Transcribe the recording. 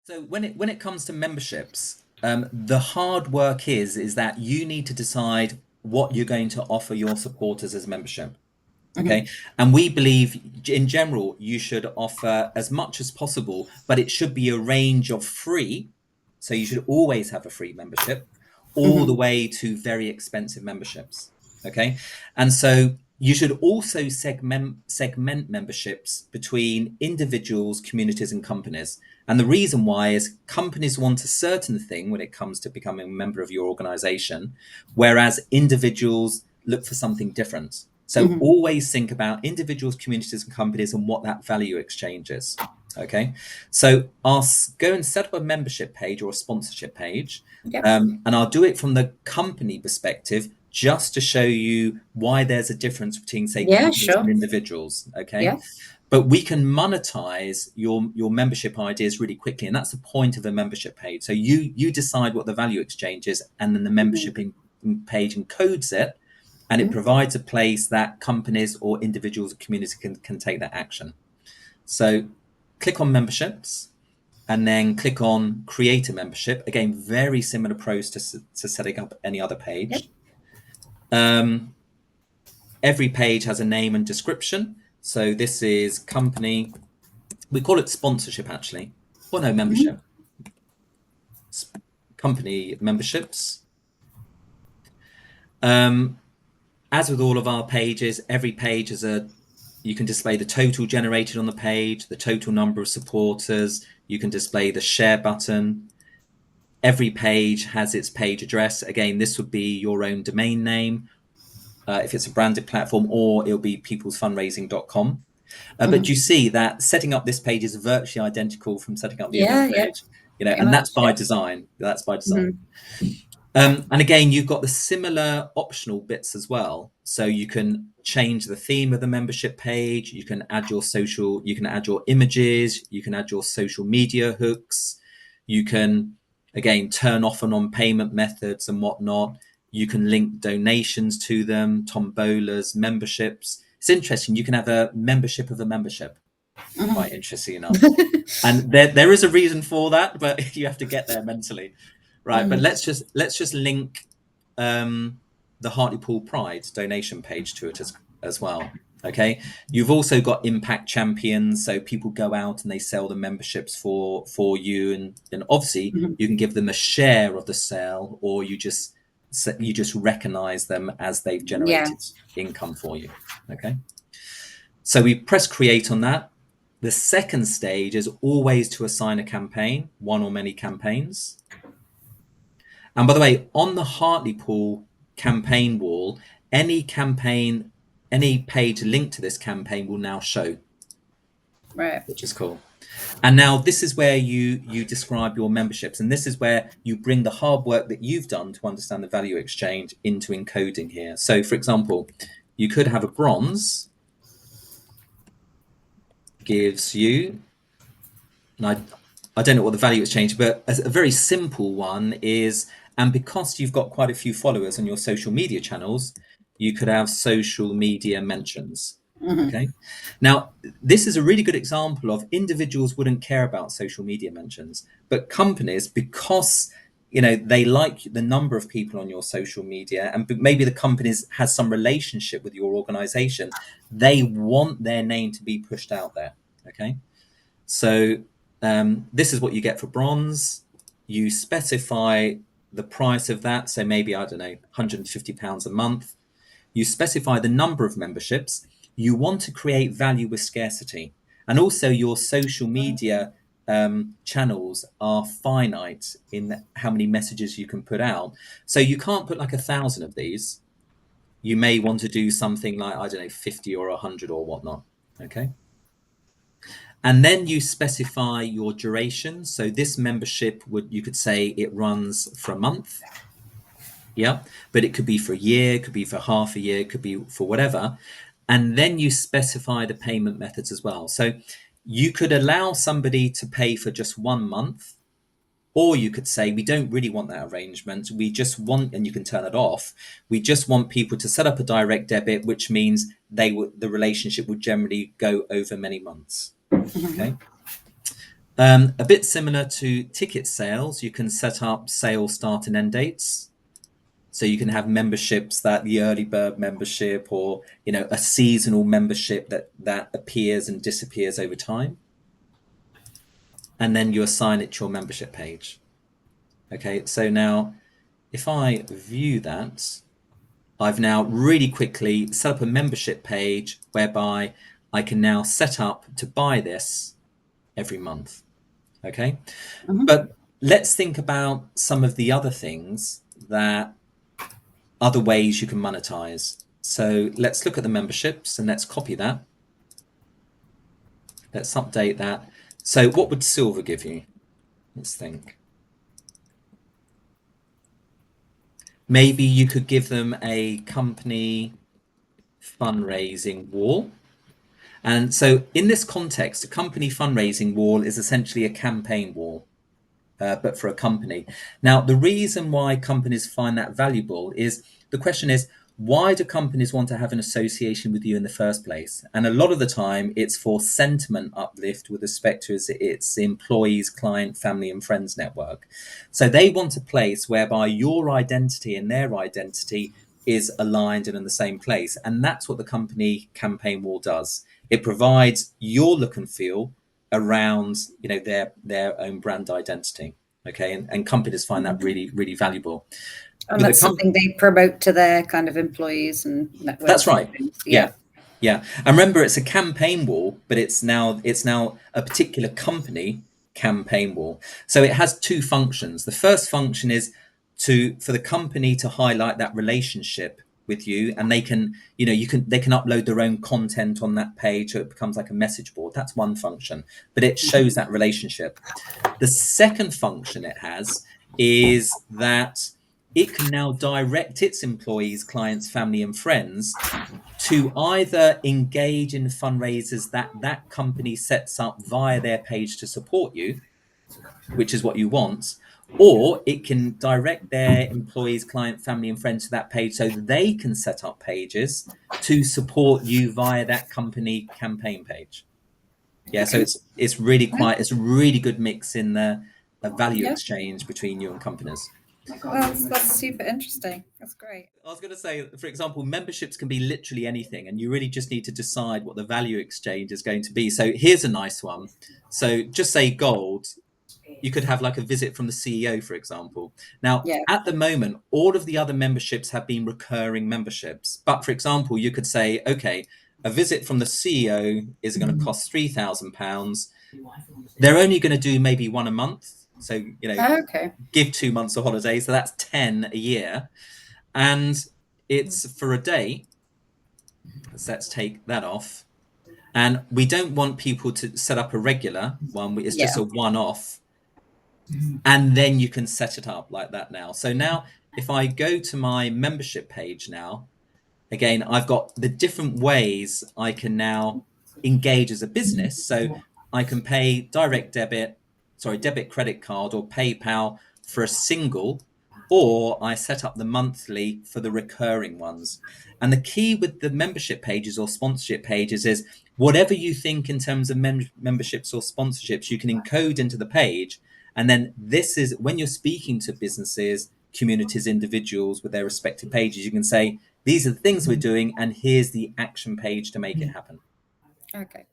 So when it comes to memberships, the hard work is that you need to decide what you're going to offer your supporters as membership. Okay. Mhm. And we believe in general, you should offer as much as possible, but it should be a range of free. So you should always have a free membership, all the Mhm. way to very expensive memberships. Okay. And so you should also segment memberships between individuals, communities, and companies. And the reason why is companies want a certain thing when it comes to becoming a member of your organization, whereas individuals look for something different. So Mhm. always think about individuals, communities, and companies and what that value exchange is. Okay. So I'll go and set up a membership page or a sponsorship page. Yep. And I'll do it from the company perspective just to show you why there's a difference between, say, Yeah, companies and sure. individuals. Okay. Yeah. But we can monetize your membership ideas really quickly. And that's the point of a membership page. So you decide what the value exchange is, and then the membership Mhm. page encodes it, and it Mhm. provides a place that companies or individuals or communities can take that action. So click on memberships and then click on create a membership. Again, very similar pros to setting up any other Yep. page. Every page has a name and description. So this is company. We call it sponsorship actually. Or no, Mhm. membership. Company memberships. Um, as with all of our pages, every page is you can display the total generated on the page, the total number of supporters. You can display the share button. Every page has its page address. Again, this would be your own domain name if it's a branded platform, or it'll be peoplesfundraising.com. But Mhm. you see that setting up this page is virtually identical from setting up the other Yeah, yep. page, Pretty and that's much, by yep. design. That's by design. Mhm. And again, you've got the similar optional bits as well. So you can change the theme of the membership page. You can add your social, you can add your images, you can add your social media hooks. You can, again, turn off and on payment methods and whatnot. You can link donations to them, tombolas, memberships. It's interesting. You can have a membership of a membership, quite Mhm. interesting enough. And there is a reason for that, but you have to get there mentally. Right. But Mhm. let's just link the Hartlepool Pride donation page to it as well. Okay. You've also got impact champions, so people go out and they sell the memberships for you, and obviously Mhm. you can give them a share of the sale, or you just recognize them as they've Yeah. generated income for you. Okay. So we press create on that. The second stage is always to assign a campaign, one or many campaigns. And by the way, on the Hartlepool campaign wall, any campaign, any page linked to this campaign will now show, Right. which is cool. And now this is where you describe your memberships, and this is where you bring the hard work that you've done to understand the value exchange into encoding here. So, for example, you could have a bronze gives you, and I don't know what the value exchange, but a very simple one is, and because you've got quite a few followers on your social media channels, you could have social media mentions. Mhm. Okay. Now, this is a really good example of individuals wouldn't care about social media mentions, but companies, because they like the number of people on your social media, and maybe the companies has some relationship with your organization, they want their name to be pushed out there. Okay. So this is what you get for bronze. You specify the price of that. So maybe, I don't know, £150 a month. You specify the number of memberships. You want to create value with scarcity. And also, your social media channels are finite in how many messages you can put out. So you can't put like 1,000 of these. You may want to do something like, I don't know, 50 or 100 or whatnot. Okay. And then you specify your duration. So this membership you could say it runs for a month. Yeah. But it could be for a year, it could be for half a year, it could be for whatever. And then you specify the payment methods as well. So you could allow somebody to pay for just 1 month, or you could say, we don't really want that arrangement. We just want, and you can turn it off. We just want people to set up a direct debit, which means the relationship would generally go over many months. Mhm. Okay. A bit similar to ticket sales, you can set up sale start and end dates. So you can have memberships that the early bird membership, or a seasonal membership that appears and disappears over time, and then you assign it to your membership page. Okay, so now if I view that, I've now really quickly set up a membership page whereby I can now set up to buy this every month. Okay, Hmm. but let's think about some of the other things, that other ways you can monetize. So let's look at the memberships and let's copy that. Let's update that. So what would silver give you? Let's think. Maybe you could give them a company fundraising wall. And so in this context, a company fundraising wall is essentially a campaign wall, but for a company. Now, the reason why companies find that valuable is, the question is, why do companies want to have an association with you in the first place? And a lot of the time, it's for sentiment uplift with respect to its employees, client, family, and friends network. So they want a place whereby your identity and their identity is aligned and in the same place. And that's what the company campaign wall does. It provides your look and feel around their own brand identity. Okay, and companies find that really, really valuable. And With a that's something they promote to their kind of employees and That's networks and right. things. Yeah. Yeah. Yeah. And remember, it's a campaign wall, but it's now a particular company campaign wall. So it has two functions. The first function is for the company to highlight that relationship with you, and they can upload their own content on that page, so it becomes like a message board. That's one function, but it shows that relationship. The second function it has is that it can now direct its employees, clients, family, and friends to either engage in fundraisers that company sets up via their page to support you, which is what you want, or it can direct their employees, client, family, and friends to that page so they can set up pages to support you via that company campaign page. Yeah, so Okay. Yeah. it's a really good mix in the a value Yeah. exchange between you and companies. That's super interesting. That's great. I was going to say, for example, memberships can be literally anything, and you really just need to decide what the value exchange is going to be. So here's a nice one. So just say gold, you could have like a visit from the CEO, for example. Now, Yeah. at the moment, all of the other memberships have been recurring memberships. But for example, you could say, okay, a visit from the CEO is going to cost £3,000. They're only going to do maybe one a month. So, Okay. give 2 months of holiday. So that's 10 a year. And it's for a day. So let's take that off. And we don't want people to set up a regular one. It's just Yeah. a one off. And then you can set it up like that now. So now if I go to my membership page now, again, I've got the different ways I can now engage as a business. So I can pay debit, credit card, or PayPal for a single, or I set up the monthly for the recurring ones. And the key with the membership pages or sponsorship pages is, whatever you think in terms of memberships or sponsorships, you can encode into the page. And then this is when you're speaking to businesses, communities, individuals with their respective pages, you can say, these are the things we're doing, and here's the action page to make it happen. Okay.